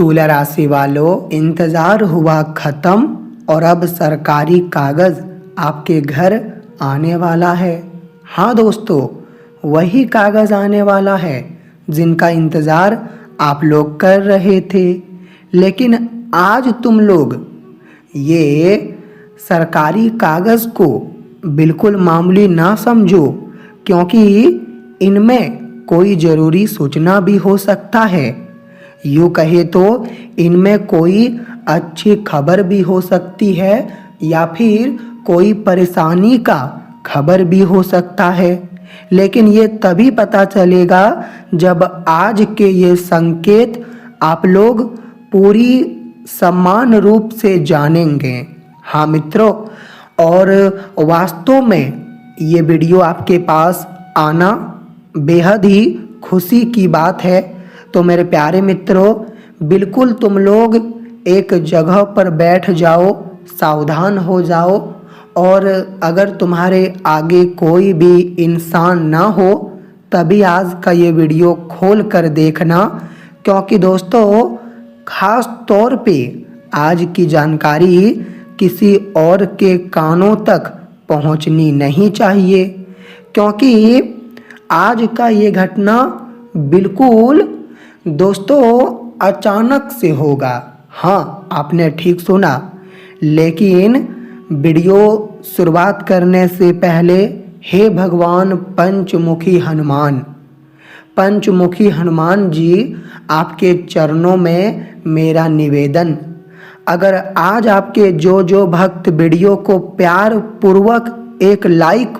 तुला राशि वालों, इंतज़ार हुआ ख़त्म और अब सरकारी कागज़ आपके घर आने वाला है। हाँ दोस्तों, वही कागज़ आने वाला है जिनका इंतज़ार आप लोग कर रहे थे। लेकिन आज तुम लोग ये सरकारी कागज़ को बिल्कुल मामूली ना समझो, क्योंकि इनमें कोई ज़रूरी सूचना भी हो सकता है। यूँ कहे तो इनमें कोई अच्छी खबर भी हो सकती है या फिर कोई परेशानी का खबर भी हो सकता है। लेकिन ये तभी पता चलेगा जब आज के ये संकेत आप लोग पूरी समान रूप से जानेंगे। हाँ मित्रों, और वास्तव में ये वीडियो आपके पास आना बेहद ही खुशी की बात है। तो मेरे प्यारे मित्रों, बिल्कुल तुम लोग एक जगह पर बैठ जाओ, सावधान हो जाओ, और अगर तुम्हारे आगे कोई भी इंसान ना हो तभी आज का ये वीडियो खोल कर देखना, क्योंकि दोस्तों ख़ास तौर पे आज की जानकारी किसी और के कानों तक पहुंचनी नहीं चाहिए, क्योंकि आज का ये घटना बिल्कुल दोस्तों अचानक से होगा। हाँ, आपने ठीक सुना। लेकिन वीडियो शुरुआत करने से पहले हे भगवान पंचमुखी हनुमान जी, आपके चरणों में मेरा निवेदन, अगर आज आपके जो भक्त वीडियो को प्यार पूर्वक एक लाइक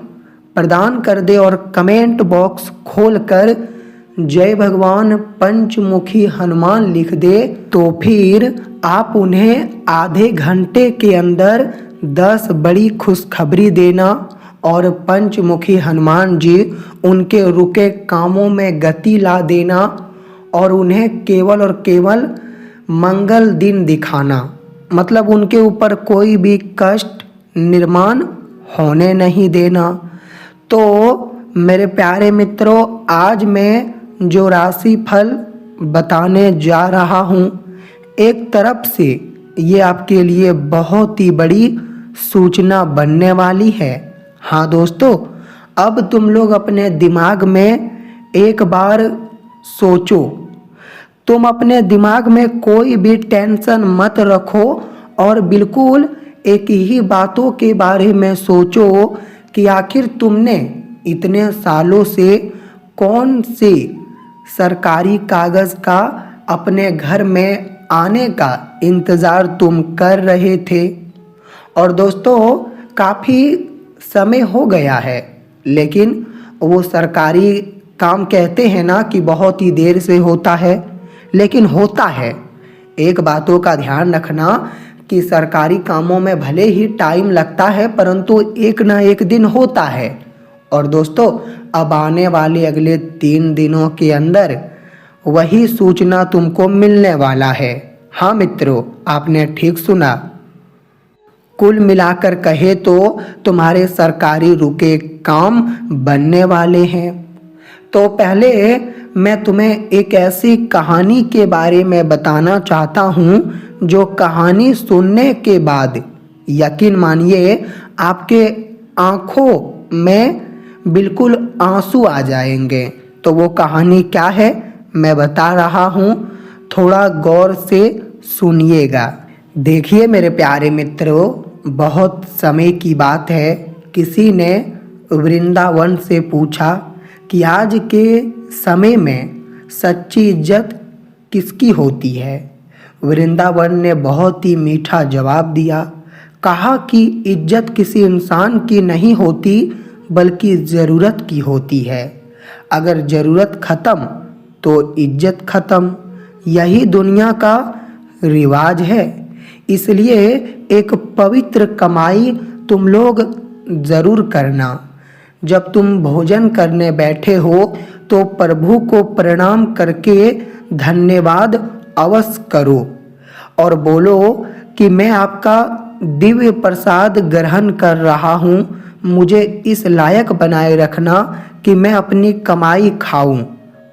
प्रदान कर दे और कमेंट बॉक्स खोलकर जय भगवान पंचमुखी हनुमान लिख दे, तो फिर आप उन्हें आधे घंटे के अंदर 10 बड़ी खुशखबरी देना और पंचमुखी हनुमान जी उनके रुके कामों में गति ला देना और उन्हें केवल और केवल मंगल दिन दिखाना। मतलब उनके ऊपर कोई भी कष्ट निर्माण होने नहीं देना। तो मेरे प्यारे मित्रों, आज मैं जो राशि फल बताने जा रहा हूँ, एक तरफ से ये आपके लिए बहुत ही बड़ी सूचना बनने वाली है। हाँ दोस्तों, अब तुम लोग अपने दिमाग में एक बार सोचो। तुम अपने दिमाग में कोई भी टेंशन मत रखो और बिल्कुल एक ही बातों के बारे में सोचो कि आखिर तुमने इतने सालों से कौन से सरकारी कागज़ का अपने घर में आने का इंतज़ार तुम कर रहे थे। और दोस्तों काफ़ी समय हो गया है, लेकिन वो सरकारी काम कहते हैं ना कि बहुत ही देर से होता है, लेकिन होता है। एक बातों का ध्यान रखना कि सरकारी कामों में भले ही टाइम लगता है, परंतु एक ना एक दिन होता है। और दोस्तों अब आने वाले अगले 3 दिनों के अंदर वही सूचना तुमको मिलने वाला है। हाँ मित्रों, आपने ठीक सुना। कुल मिलाकर कहे तो तुम्हारे सरकारी रुके काम बनने वाले हैं। तो पहले मैं तुम्हें एक ऐसी कहानी के बारे में बताना चाहता हूँ जो कहानी सुनने के बाद यकीन मानिए आपके आँखों में बिल्कुल आंसू आ जाएंगे। तो वो कहानी क्या है मैं बता रहा हूँ, थोड़ा गौर से सुनिएगा। देखिए मेरे प्यारे मित्रों, बहुत समय की बात है, किसी ने वृंदावन से पूछा कि आज के समय में सच्ची इज्जत किसकी होती है। वृंदावन ने बहुत ही मीठा जवाब दिया, कहा कि इज्जत किसी इंसान की नहीं होती बल्कि ज़रूरत की होती है। अगर ज़रूरत ख़त्म तो इज्जत ख़त्म, यही दुनिया का रिवाज है। इसलिए एक पवित्र कमाई तुम लोग ज़रूर करना। जब तुम भोजन करने बैठे हो तो प्रभु को प्रणाम करके धन्यवाद अवश्य करो और बोलो कि मैं आपका दिव्य प्रसाद ग्रहण कर रहा हूँ, मुझे इस लायक बनाए रखना कि मैं अपनी कमाई खाऊं,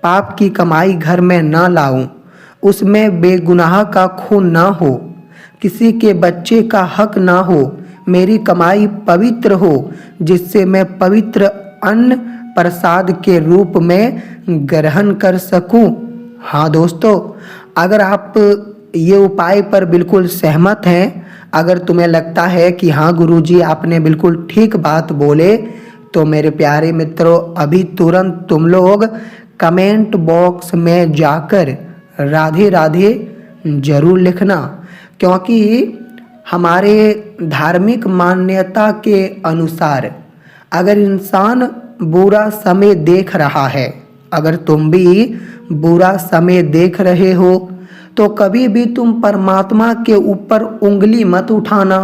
पाप की कमाई घर में ना लाऊं। उसमें बेगुनाह का खून ना हो, किसी के बच्चे का हक ना हो, मेरी कमाई पवित्र हो जिससे मैं पवित्र अन्न प्रसाद के रूप में ग्रहण कर सकूं। हाँ दोस्तों, अगर आप ये उपाय पर बिल्कुल सहमत हैं, अगर तुम्हें लगता है कि हाँ गुरुजी आपने बिल्कुल ठीक बात बोले, तो मेरे प्यारे मित्रों अभी तुरंत तुम लोग कमेंट बॉक्स में जाकर राधे राधे जरूर लिखना, क्योंकि हमारे धार्मिक मान्यता के अनुसार अगर इंसान बुरा समय देख रहा है, अगर तुम भी बुरा समय देख रहे हो, तो कभी भी तुम परमात्मा के ऊपर उंगली मत उठाना।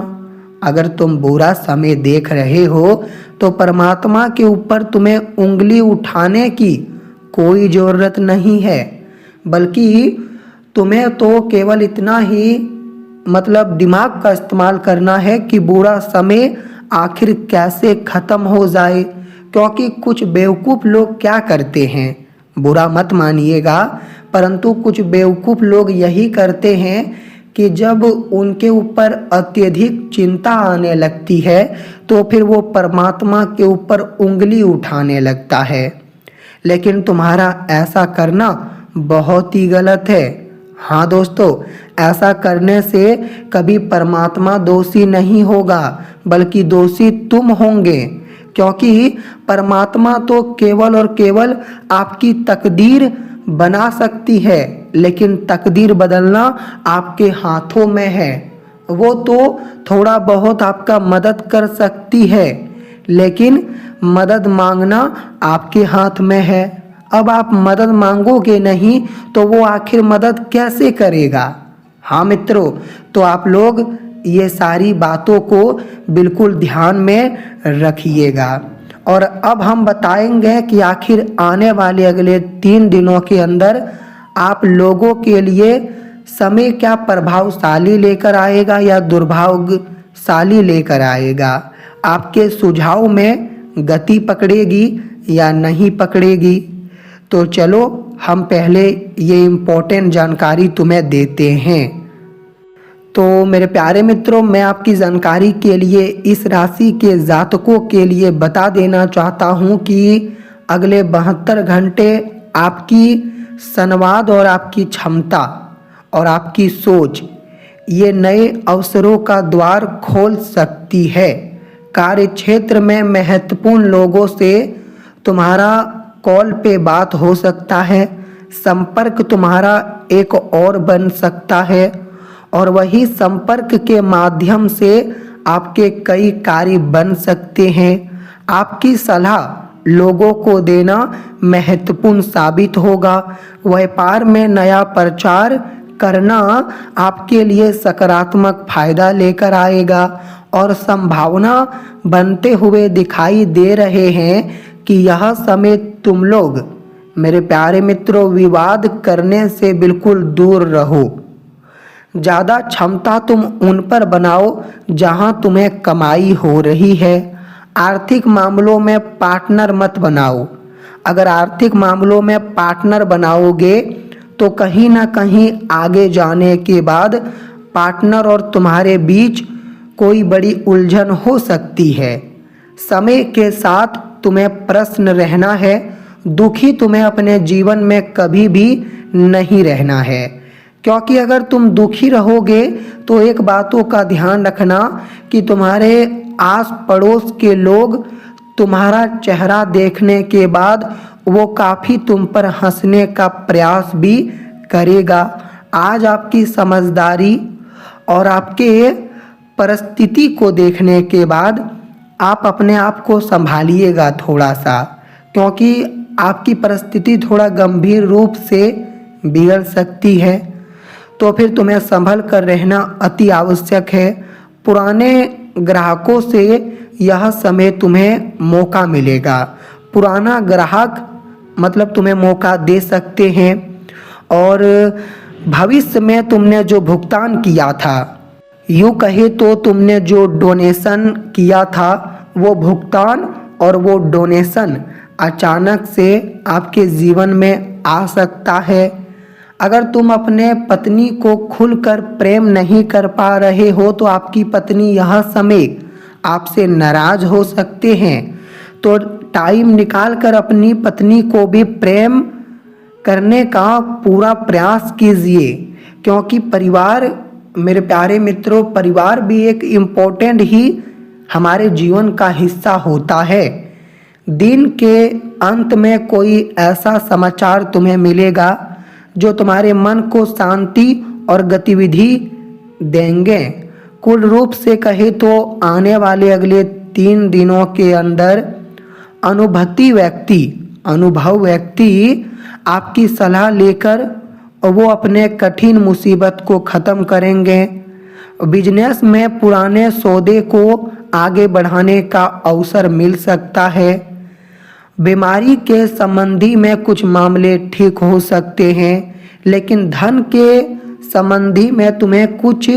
अगर तुम बुरा समय देख रहे हो तो परमात्मा के ऊपर तुम्हें उंगली उठाने की कोई ज़रूरत नहीं है, बल्कि तुम्हें तो केवल इतना ही मतलब दिमाग का इस्तेमाल करना है कि बुरा समय आखिर कैसे ख़त्म हो जाए। क्योंकि कुछ बेवकूफ़ लोग क्या करते हैं, बुरा मत मानिएगा, परंतु कुछ बेवकूफ़ लोग यही करते हैं कि जब उनके ऊपर अत्यधिक चिंता आने लगती है तो फिर वो परमात्मा के ऊपर उंगली उठाने लगता है। लेकिन तुम्हारा ऐसा करना बहुत ही गलत है। हाँ दोस्तों, ऐसा करने से कभी परमात्मा दोषी नहीं होगा, बल्कि दोषी तुम होंगे, क्योंकि परमात्मा तो केवल और केवल आपकी तकदीर बना सकती है, लेकिन तकदीर बदलना आपके हाथों में है। वो तो थोड़ा बहुत आपका मदद कर सकती है, लेकिन मदद मांगना आपके हाथ में है। अब आप मदद मांगोगे नहीं तो वो आखिर मदद कैसे करेगा। हाँ मित्रों, तो आप लोग ये सारी बातों को बिल्कुल ध्यान में रखिएगा। और अब हम बताएंगे कि आखिर आने वाले अगले 3 दिनों के अंदर आप लोगों के लिए समय क्या प्रभावशाली लेकर आएगा या दुर्भाग्यशाली लेकर आएगा। आपके सुझाव में गति पकड़ेगी या नहीं पकड़ेगी। तो चलो हम पहले ये इम्पोर्टेंट जानकारी तुम्हें देते हैं। तो मेरे प्यारे मित्रों, मैं आपकी जानकारी के लिए इस राशि के जातकों के लिए बता देना चाहता हूँ कि अगले 72 घंटे आपकी संवाद और आपकी क्षमता और आपकी सोच ये नए अवसरों का द्वार खोल सकती है। कार्य क्षेत्र में महत्वपूर्ण लोगों से तुम्हारा कॉल पे बात हो सकता है, संपर्क तुम्हारा एक और बन सकता है, और वही संपर्क के माध्यम से आपके कई कार्य बन सकते हैं। आपकी सलाह लोगों को देना महत्वपूर्ण साबित होगा। व्यापार में नया प्रचार करना आपके लिए सकारात्मक फायदा लेकर आएगा, और संभावना बनते हुए दिखाई दे रहे हैं कि यह समय तुम लोग मेरे प्यारे मित्रों विवाद करने से बिल्कुल दूर रहो। ज़्यादा क्षमता तुम उन पर बनाओ जहां तुम्हें कमाई हो रही है। आर्थिक मामलों में पार्टनर मत बनाओ। अगर आर्थिक मामलों में पार्टनर बनाओगे तो कहीं ना कहीं आगे जाने के बाद पार्टनर और तुम्हारे बीच कोई बड़ी उलझन हो सकती है। समय के साथ तुम्हें प्रश्न रहना है, दुखी तुम्हें अपने जीवन में कभी भी नहीं रहना है। क्योंकि अगर तुम दुखी रहोगे तो एक बातों का ध्यान रखना कि तुम्हारे आस पड़ोस के लोग तुम्हारा चेहरा देखने के बाद वो काफ़ी तुम पर हंसने का प्रयास भी करेगा। आज आपकी समझदारी और आपके परिस्थिति को देखने के बाद आप अपने आप को संभालिएगा थोड़ा सा, क्योंकि आपकी परिस्थिति थोड़ा गंभीर रूप से बिगड़ सकती है। तो फिर तुम्हें संभल कर रहना अति आवश्यक है। पुराने ग्राहकों से यह समय तुम्हें मौका मिलेगा। पुराना ग्राहक मतलब तुम्हें मौका दे सकते हैं, और भविष्य में तुमने जो भुगतान किया था, यूँ कहे तो तुमने जो डोनेशन किया था, वो भुगतान और वो डोनेशन अचानक से आपके जीवन में आ सकता है। अगर तुम अपने पत्नी को खुलकर प्रेम नहीं कर पा रहे हो तो आपकी पत्नी यह समय आपसे नाराज हो सकते हैं। तो टाइम निकाल कर अपनी पत्नी को भी प्रेम करने का पूरा प्रयास कीजिए, क्योंकि परिवार, मेरे प्यारे मित्रों, परिवार भी एक इम्पोर्टेंट ही हमारे जीवन का हिस्सा होता है। दिन के अंत में कोई ऐसा समाचार तुम्हें मिलेगा जो तुम्हारे मन को शांति और गतिविधि देंगे। कुल रूप से कहे तो आने वाले अगले 3 दिनों के अंदर अनुभव व्यक्ति आपकी सलाह लेकर वो अपने कठिन मुसीबत को ख़त्म करेंगे। बिजनेस में पुराने सौदे को आगे बढ़ाने का अवसर मिल सकता है। बीमारी के संबंधी में कुछ मामले ठीक हो सकते हैं, लेकिन धन के संबंधी में तुम्हें कुछ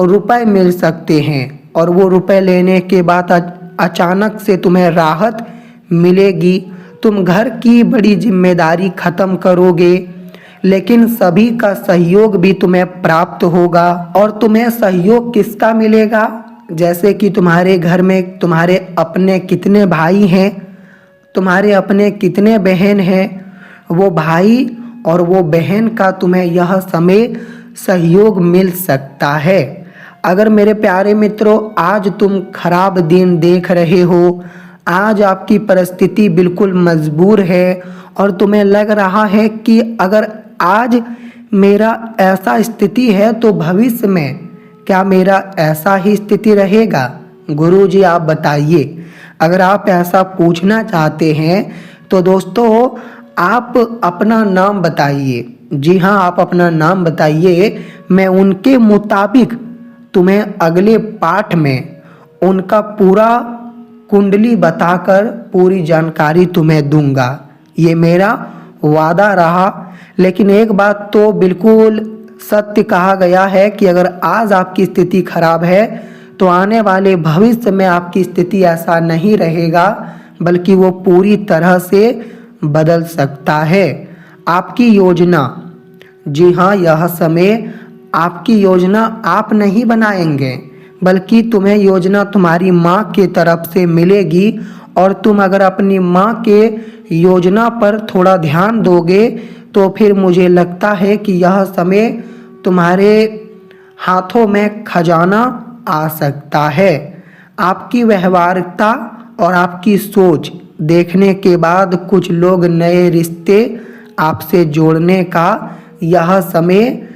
रुपए मिल सकते हैं और वो रुपए लेने के बाद अचानक से तुम्हें राहत मिलेगी। तुम घर की बड़ी जिम्मेदारी खत्म करोगे, लेकिन सभी का सहयोग भी तुम्हें प्राप्त होगा। और तुम्हें सहयोग किसका मिलेगा? जैसे कि तुम्हारे घर में तुम्हारे अपने कितने भाई हैं, तुम्हारे अपने कितने बहन हैं, वो भाई और वो बहन का तुम्हें यह समय सहयोग मिल सकता है। अगर मेरे प्यारे मित्रों आज तुम खराब दिन देख रहे हो, आज आपकी परिस्थिति बिल्कुल मजबूर है और तुम्हें लग रहा है कि अगर आज मेरा ऐसा स्थिति है तो भविष्य में क्या मेरा ऐसा ही स्थिति रहेगा? गुरुजी आप बताइए। अगर आप ऐसा पूछना चाहते हैं तो दोस्तों आप अपना नाम बताइए। जी हाँ, आप अपना नाम बताइए। मैं उनके मुताबिक तुम्हें अगले पाठ में उनका पूरा कुंडली बताकर पूरी जानकारी तुम्हें दूंगा, ये मेरा वादा रहा। लेकिन एक बात तो बिल्कुल सत्य कहा गया है कि अगर आज आपकी स्थिति खराब है तो आने वाले भविष्य में आपकी स्थिति ऐसा नहीं रहेगा, बल्कि वो पूरी तरह से बदल सकता है। आपकी योजना, जी हाँ, यह समय आपकी योजना आप नहीं बनाएंगे, बल्कि तुम्हें योजना तुम्हारी माँ के तरफ से मिलेगी। और तुम अगर अपनी माँ के योजना पर थोड़ा ध्यान दोगे तो फिर मुझे लगता है कि यह समय तुम्हारे हाथों में खजाना आ सकता है। आपकी व्यवहारिकता और आपकी सोच देखने के बाद कुछ लोग नए रिश्ते आपसे जोड़ने का यह समय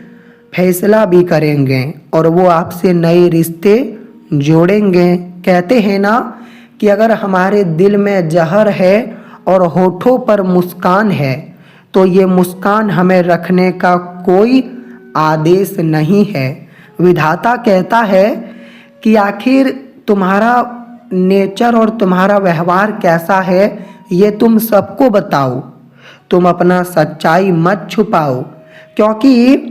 फैसला भी करेंगे और वो आपसे नए रिश्ते जोड़ेंगे। कहते हैं ना कि अगर हमारे दिल में जहर है और होठों पर मुस्कान है तो ये मुस्कान हमें रखने का कोई आदेश नहीं है। विधाता कहता है कि आखिर तुम्हारा नेचर और तुम्हारा व्यवहार कैसा है ये तुम सबको बताओ। तुम अपना सच्चाई मत छुपाओ, क्योंकि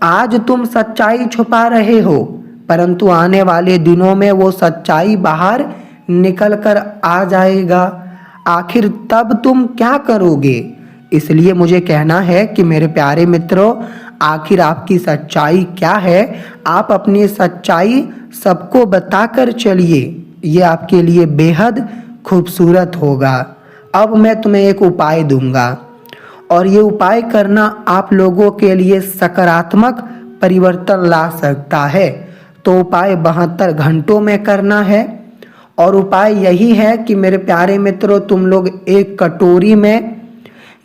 आज तुम सच्चाई छुपा रहे हो, परंतु आने वाले दिनों में वो सच्चाई बाहर निकल कर आ जाएगा। आखिर तब तुम क्या करोगे? इसलिए मुझे कहना है कि मेरे प्यारे मित्रों, आखिर आपकी सच्चाई क्या है? आप अपनी सच्चाई सबको बताकर चलिए, ये आपके लिए बेहद खूबसूरत होगा। अब मैं तुम्हें एक उपाय दूंगा और ये उपाय करना आप लोगों के लिए सकारात्मक परिवर्तन ला सकता है। तो उपाय 72 घंटों में करना है और उपाय यही है कि मेरे प्यारे मित्रों, तुम लोग एक कटोरी में,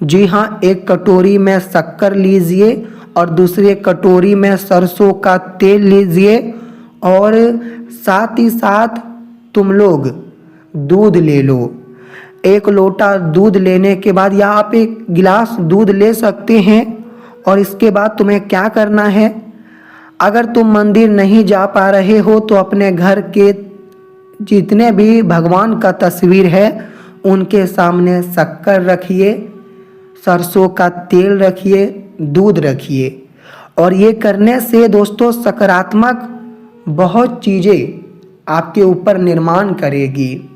जी हाँ, एक कटोरी में शक्कर लीजिए और दूसरे कटोरी में सरसों का तेल लीजिए और साथ ही साथ तुम लोग दूध ले लो। 1 लोटा दूध लेने के बाद या आप 1 गिलास दूध ले सकते हैं। और इसके बाद तुम्हें क्या करना है? अगर तुम मंदिर नहीं जा पा रहे हो तो अपने घर के जितने भी भगवान का तस्वीर है उनके सामने शक्कर रखिए, सरसों का तेल रखिए, दूध रखिए। और ये करने से दोस्तों सकारात्मक बहुत चीज़ें आपके ऊपर निर्माण करेगी।